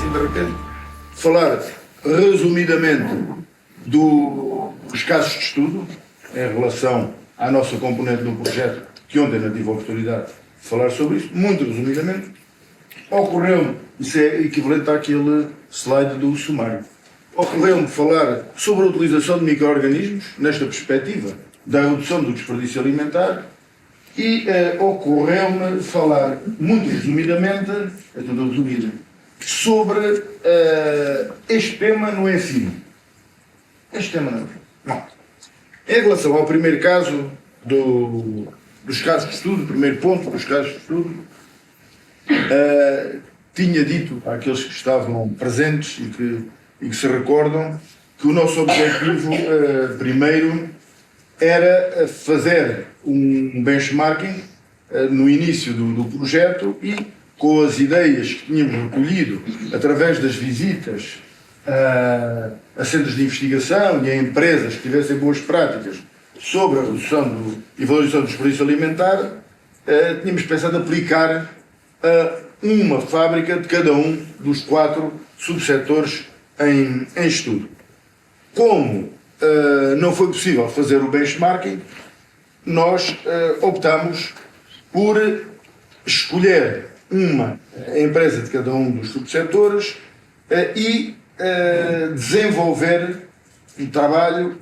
assim de repente, falar resumidamente dos casos de estudo em relação à nossa componente do projeto, que ontem não tive a oportunidade de falar sobre isso, muito resumidamente. Ocorreu-me, isso é equivalente àquele slide do sumário, ocorreu-me falar sobre a utilização de micro-organismos, nesta perspectiva da redução do desperdício alimentar, e ocorreu-me falar, muito resumidamente, é tudo resumido, sobre este tema no ensino. Este tema não. Bom, em relação ao primeiro caso dos casos de estudo, primeiro ponto dos casos de estudo, tinha dito àqueles que estavam presentes e que se recordam que o nosso objetivo primeiro era fazer um benchmarking no início do projeto e com as ideias que tínhamos recolhido através das visitas a centros de investigação e a empresas que tivessem boas práticas sobre a redução e valorização do desperdício alimentar, tínhamos pensado aplicar a uma fábrica de cada um dos 4 subsetores em estudo. Como não foi possível fazer o benchmarking, nós optamos por escolher uma empresa de cada um dos subsetores e desenvolver um trabalho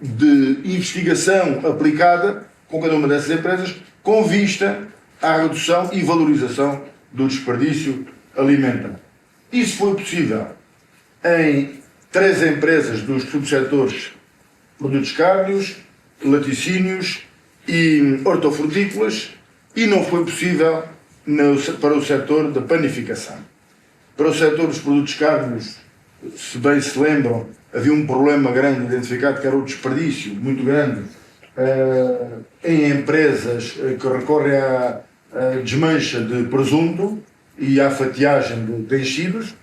de investigação aplicada com cada uma dessas empresas com vista à redução e valorização do desperdício alimentar. Isso foi possível em 3 empresas dos subsetores produtos cárneos, laticínios e hortofrutícolas, e não foi possível para o setor da panificação. Para o setor dos produtos cárneos, se bem se lembram, havia um problema grande identificado, que era o desperdício muito grande em empresas que recorrem à desmancha de presunto e à fatiagem de enchidos.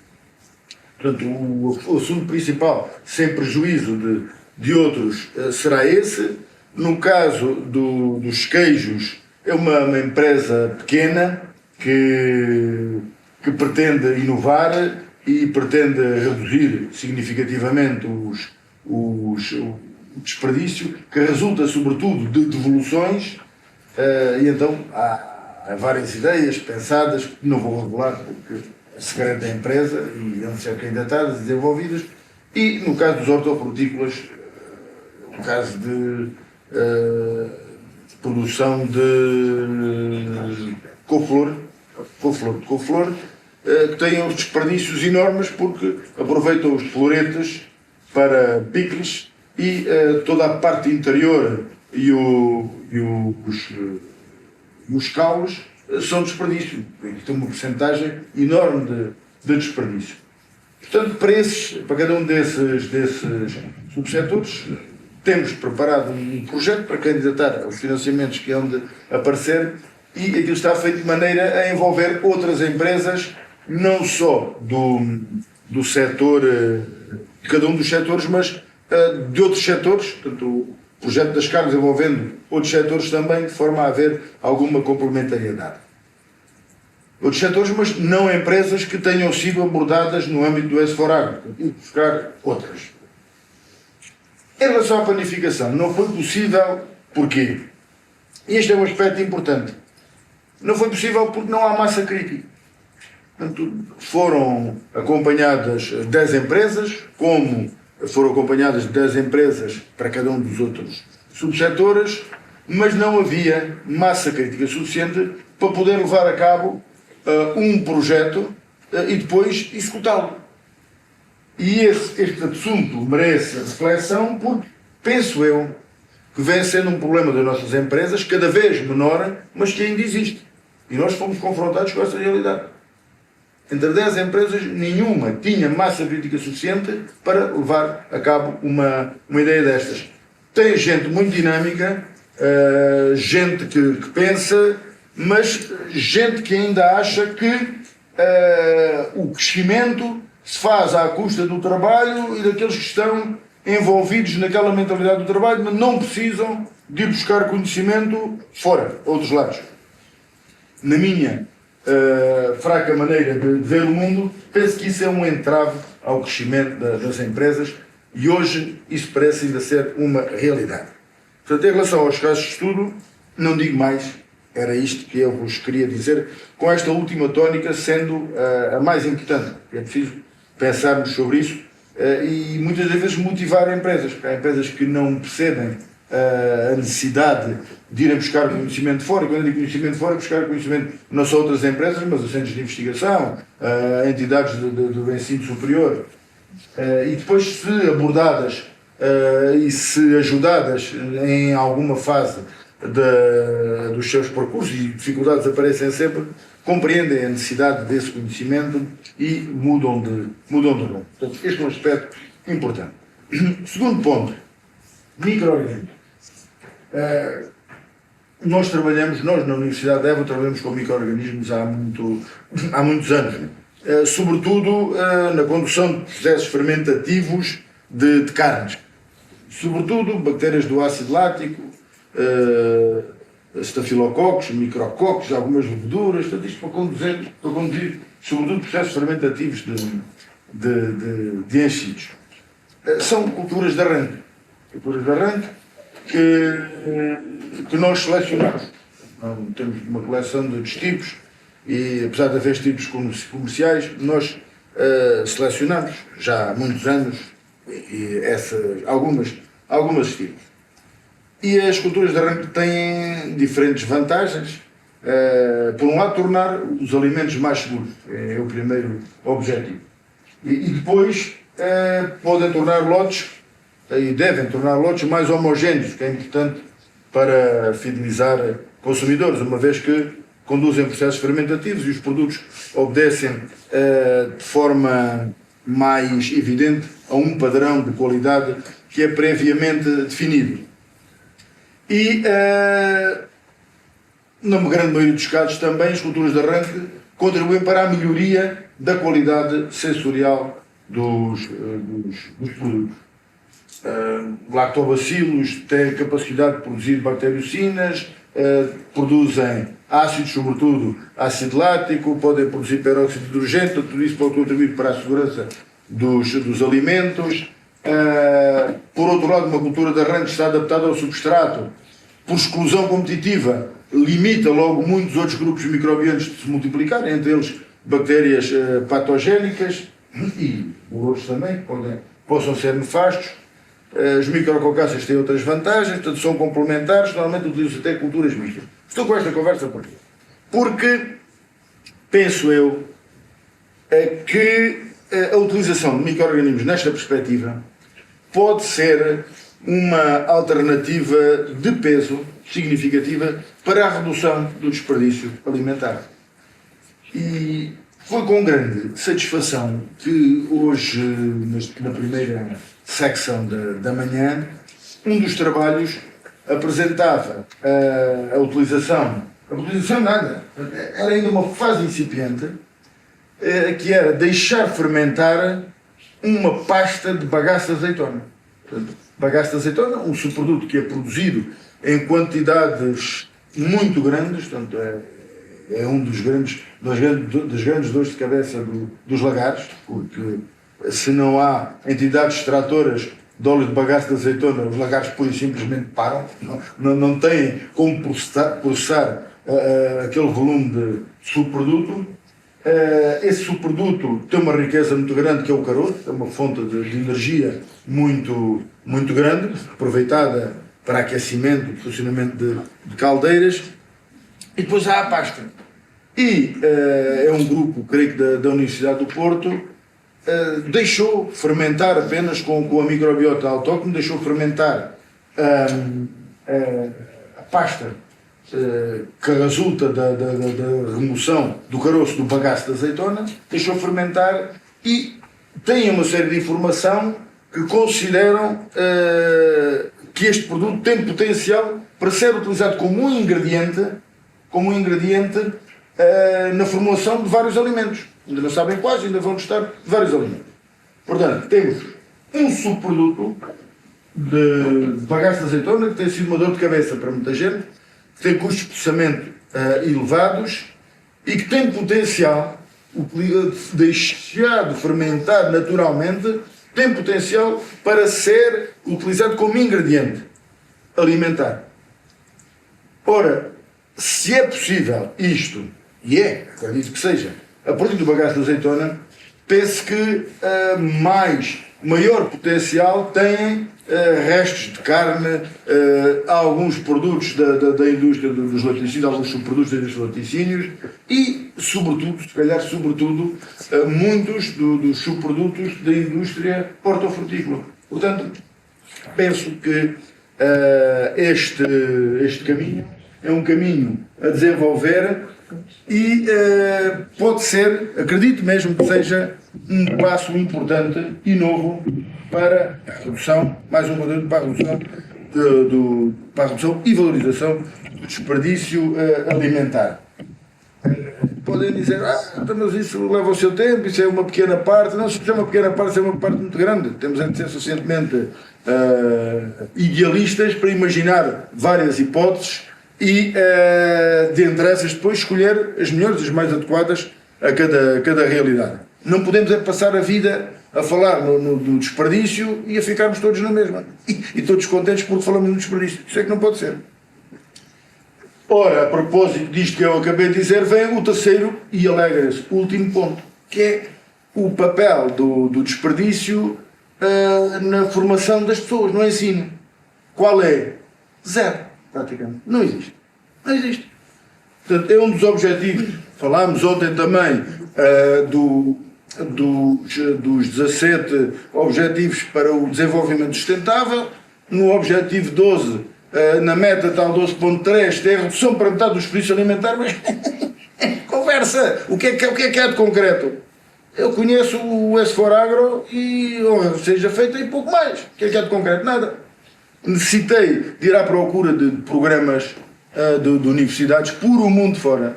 Portanto, o assunto principal, sem prejuízo de outros, será esse. No caso dos queijos, é uma empresa pequena que pretende inovar e pretende reduzir significativamente o desperdício, que resulta sobretudo de devoluções, e então há várias ideias pensadas, que não vou revelar porque é segredo da empresa e vão ser candidatadas, desenvolvidas, e no caso dos hortofrutícolas, no caso de produção de couve-flor, que têm uns desperdícios enormes porque aproveitam os floretes para picles e toda a parte interior e os caules são desperdício. Tem uma porcentagem enorme de desperdício. Portanto, para cada um desses subsetores, temos preparado um projeto para candidatar aos financiamentos que hão de aparecer, e aquilo está feito de maneira a envolver outras empresas, não só do setor, de cada um dos setores, mas de outros setores. Portanto, o projeto das carnes envolvendo outros setores também, de forma a haver alguma complementariedade. Outros setores, mas não empresas que tenham sido abordadas no âmbito do S4Agro, e buscar outras. Em relação à panificação, não foi possível. Porquê? E este é um aspecto importante. Não foi possível porque não há massa crítica. Portanto, foram acompanhadas 10 empresas, como foram acompanhadas 10 empresas para cada um dos outros subsetores, mas não havia massa crítica suficiente para poder levar a cabo um projeto e depois executá-lo. E este assunto merece reflexão porque, penso eu, que vem sendo um problema das nossas empresas, cada vez menor, mas que ainda existe. E nós fomos confrontados com essa realidade. Entre 10 empresas, nenhuma tinha massa crítica suficiente para levar a cabo uma ideia destas. Tem gente muito dinâmica, gente que pensa, mas gente que ainda acha que o crescimento se faz à custa do trabalho e daqueles que estão envolvidos naquela mentalidade do trabalho, mas não precisam de ir buscar conhecimento fora, a outros lados. Na minha fraca maneira de ver o mundo, penso que isso é um entrave ao crescimento das empresas e hoje isso parece ainda ser uma realidade. Portanto, em relação aos casos de estudo, não digo mais, era isto que eu vos queria dizer, com esta última tónica sendo a mais importante. É preciso pensarmos sobre isso e muitas vezes motivar empresas, porque há empresas que não percebem a necessidade de irem buscar conhecimento fora. Quando eu digo conhecimento fora, buscar conhecimento não só outras empresas, mas os centros de investigação, entidades do ensino superior. E depois, se abordadas e se ajudadas em alguma fase dos seus percursos, e dificuldades aparecem sempre, compreendem a necessidade desse conhecimento e mudam de rumo. Portanto, este é um aspecto importante. Segundo ponto, micro-organismos. Nós na Universidade de Évora trabalhamos com micro-organismos há muitos anos, sobretudo na condução de processos fermentativos de carnes, sobretudo bactérias do ácido lático, estafilococos, micrococos, algumas leveduras, tudo isto para conduzir sobretudo processos fermentativos de enchidos. São culturas de arranque. Que nós selecionamos. Temos uma coleção de tipos e, apesar de haver tipos comerciais, nós selecionamos já há muitos anos algumas tipos. E as culturas de arranque têm diferentes vantagens. Por um lado, tornar os alimentos mais seguros, é o primeiro objetivo. E depois podem tornar lotes e devem tornar lotes mais homogéneos, que é importante para fidelizar consumidores, uma vez que conduzem processos fermentativos e os produtos obedecem de forma mais evidente a um padrão de qualidade que é previamente definido. E, na grande maioria dos casos também, as culturas de arranque contribuem para a melhoria da qualidade sensorial dos produtos. Lactobacilos têm a capacidade de produzir bacteriocinas, produzem ácidos, sobretudo ácido lático, podem produzir peróxido de hidrogênio, tudo isso pode contribuir para a segurança dos alimentos. Por outro lado, uma cultura de arranque está adaptada ao substrato, por exclusão competitiva, limita logo muitos outros grupos microbianos de se multiplicarem, entre eles bactérias patogénicas e outros também que possam ser nefastos. Os micrococáceas têm outras vantagens, portanto são complementares, normalmente utilizam até culturas mistas. Estou com esta conversa porquê? Porque penso eu que a utilização de micro-organismos nesta perspectiva pode ser uma alternativa de peso significativa para a redução do desperdício alimentar. E foi com grande satisfação que hoje, na primeira secção da manhã, um dos trabalhos apresentava a utilização nada, era ainda uma fase incipiente, que era deixar fermentar uma pasta de bagaço de azeitona. Portanto, bagaço de azeitona, um subproduto que é produzido em quantidades muito grandes, portanto, é um das grandes dores de cabeça dos lagares, porque se não há entidades extratoras de óleo de bagaço de azeitona, os lagares pura e simplesmente param, não têm como processar aquele volume de subproduto. Esse subproduto tem uma riqueza muito grande, que é o caroço, é uma fonte de energia muito grande, aproveitada para aquecimento e funcionamento de caldeiras. E depois há a pasta. E é um grupo, creio que da Universidade do Porto, deixou fermentar apenas com a microbiota autóctone, deixou fermentar a pasta que resulta da remoção do caroço do bagaço de azeitona, deixou fermentar e tem uma série de informação que consideram que este produto tem potencial para ser utilizado como um ingrediente na formulação de vários alimentos. Ainda não sabem quais, ainda vão testar vários alimentos. Portanto, temos um subproduto de bagaço de azeitona que tem sido uma dor de cabeça para muita gente, que tem custos de processamento elevados e que tem potencial, deixar de fermentar naturalmente, tem potencial para ser utilizado como ingrediente alimentar. Ora, se é possível isto, e acredito que seja, a partir do bagaço de azeitona, penso que maior potencial têm restos de carne, alguns produtos da indústria dos laticínios, alguns subprodutos da indústria dos laticínios e, sobretudo, muitos dos subprodutos da indústria hortofrutícola. Portanto, penso que este caminho é um caminho a desenvolver e pode ser, acredito mesmo que seja um passo importante e novo para a redução, mais um conteúdo para a redução, para a redução e valorização do desperdício alimentar. Podem dizer, mas isso leva o seu tempo, isso é uma pequena parte. Não, se é uma pequena parte, isso é uma parte muito grande. Temos de ser suficientemente idealistas para imaginar várias hipóteses e, dentre essas, depois escolher as melhores, as mais adequadas a cada realidade. Não podemos é passar a vida a falar no desperdício e a ficarmos todos na mesma. E todos contentes porque falamos no desperdício. Isso é que não pode ser. Ora, a propósito disto que eu acabei de dizer, vem o terceiro e alegra-se, último ponto, que é o papel do desperdício na formação das pessoas, no ensino. Qual é? Zero, praticamente. Não existe. Não existe. Portanto, é um dos objetivos. Falámos ontem também dos 17 Objetivos para o Desenvolvimento Sustentável. No objetivo 12, na meta tal 12.3, tem a redução para metade do desperdício alimentar, mas conversa! O que é que há de concreto? Eu conheço o S4Agro e seja feito e pouco mais. O que é que há de concreto? Nada. Necessitei de ir à procura de programas de universidades por o mundo fora.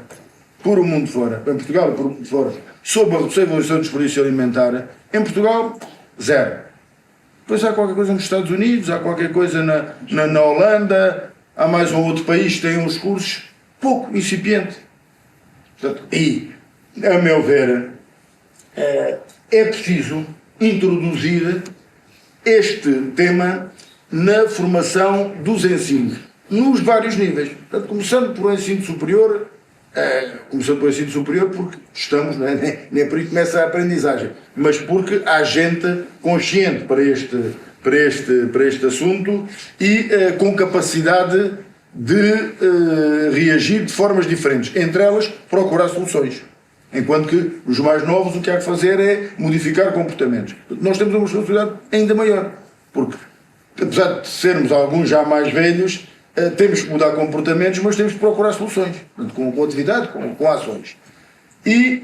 Por o mundo fora. Em Portugal, por o mundo fora. Sobre a redução e valorização do desperdício alimentar. Em Portugal, zero. Depois há qualquer coisa nos Estados Unidos, há qualquer coisa na Holanda, há mais um outro país que tem uns cursos pouco incipiente. Portanto, e, a meu ver, é preciso introduzir este tema na formação dos ensinos, nos vários níveis. Portanto, começando por ensino superior, porque estamos, não é? Nem por aí começa a aprendizagem, mas porque há gente consciente para este assunto e com capacidade de reagir de formas diferentes, entre elas procurar soluções. Enquanto que os mais novos o que há que fazer é modificar comportamentos. Nós temos uma responsabilidade ainda maior, porque apesar de sermos alguns já mais velhos, temos que mudar comportamentos, mas temos que procurar soluções, com atividade, com ações. E,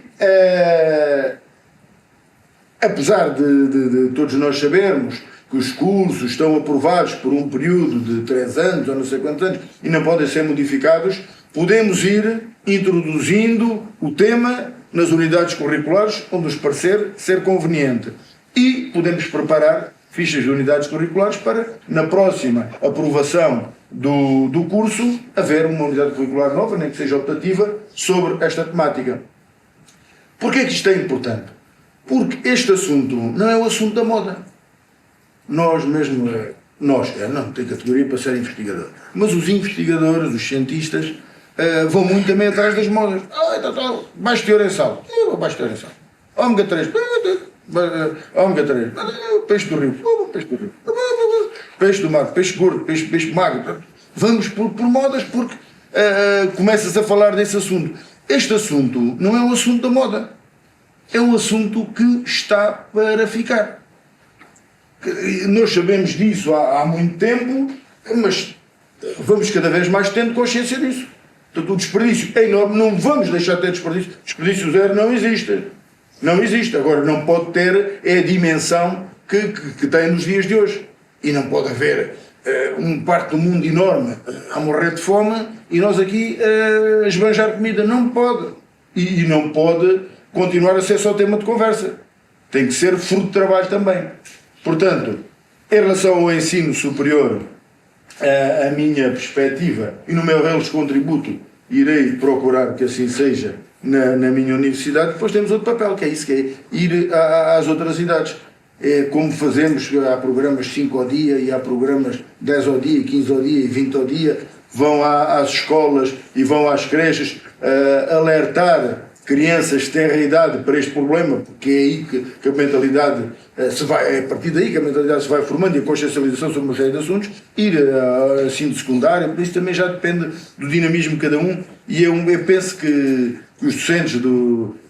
apesar de todos nós sabermos que os cursos estão aprovados por um período de 3 anos, ou não sei quantos anos, e não podem ser modificados, podemos ir introduzindo o tema nas unidades curriculares, onde nos parecer ser conveniente. E podemos preparar fichas de unidades curriculares para, na próxima aprovação do curso, haver uma unidade curricular nova, nem que seja optativa, sobre esta temática. Porquê é que isto é importante? Porque este assunto não é o assunto da moda. Nós mesmo, não tem categoria para ser investigador, mas os investigadores, os cientistas, vão muito também atrás das modas. Baixo teor em sal. Baixo teor em sal. Ômega 3. Ômega 3. Peixe do rio. Peixe do mar. Peixe gordo. Peixe magro. Vamos por modas porque começas a falar desse assunto. Este assunto não é um assunto da moda. É um assunto que está para ficar. Nós sabemos disso há muito tempo, mas vamos cada vez mais tendo consciência disso. Portanto, o desperdício é enorme, não vamos deixar de ter desperdício. Desperdício zero não existe. Não existe. Agora, não pode ter a dimensão que tem nos dias de hoje. E não pode haver uma parte do mundo enorme a morrer de fome e nós aqui a esbanjar comida. Não pode. E não pode continuar a ser só tema de conversa. Tem que ser fruto de trabalho também. Portanto, em relação ao ensino superior, a minha perspectiva, e no meu reles contributo, irei procurar que assim seja, na minha universidade, depois temos outro papel, que é isso, que é ir às outras idades. É como fazemos, há programas 5 ao dia, e há programas 10 ao dia, 15 ao dia e 20 ao dia, vão às escolas e vão às creches alertar crianças que têm a idade para este problema, porque é aí que a mentalidade se vai, é a partir daí que a mentalidade se vai formando e a consciencialização sobre uma série de assuntos, ir a ensino secundário, por isso também já depende do dinamismo de cada um, e eu penso que os docentes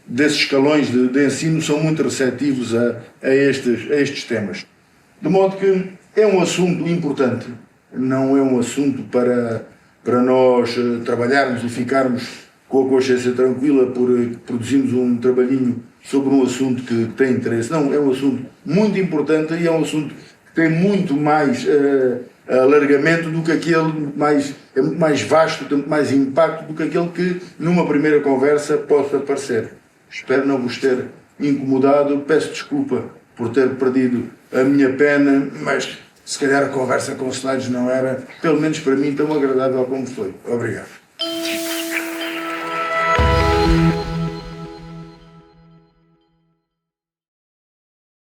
desses escalões de ensino são muito receptivos a estes temas. De modo que é um assunto importante, não é um assunto para nós trabalharmos e ficarmos com a consciência tranquila por produzirmos um trabalhinho sobre um assunto que tem interesse. Não, é um assunto muito importante e é um assunto que tem muito mais alargamento do que aquele, é muito mais vasto, tem muito mais impacto do que aquele que numa primeira conversa possa parecer. Espero não vos ter incomodado, peço desculpa por ter perdido a minha pena, mas se calhar a conversa com os slides não era, pelo menos para mim, tão agradável como foi. Obrigado.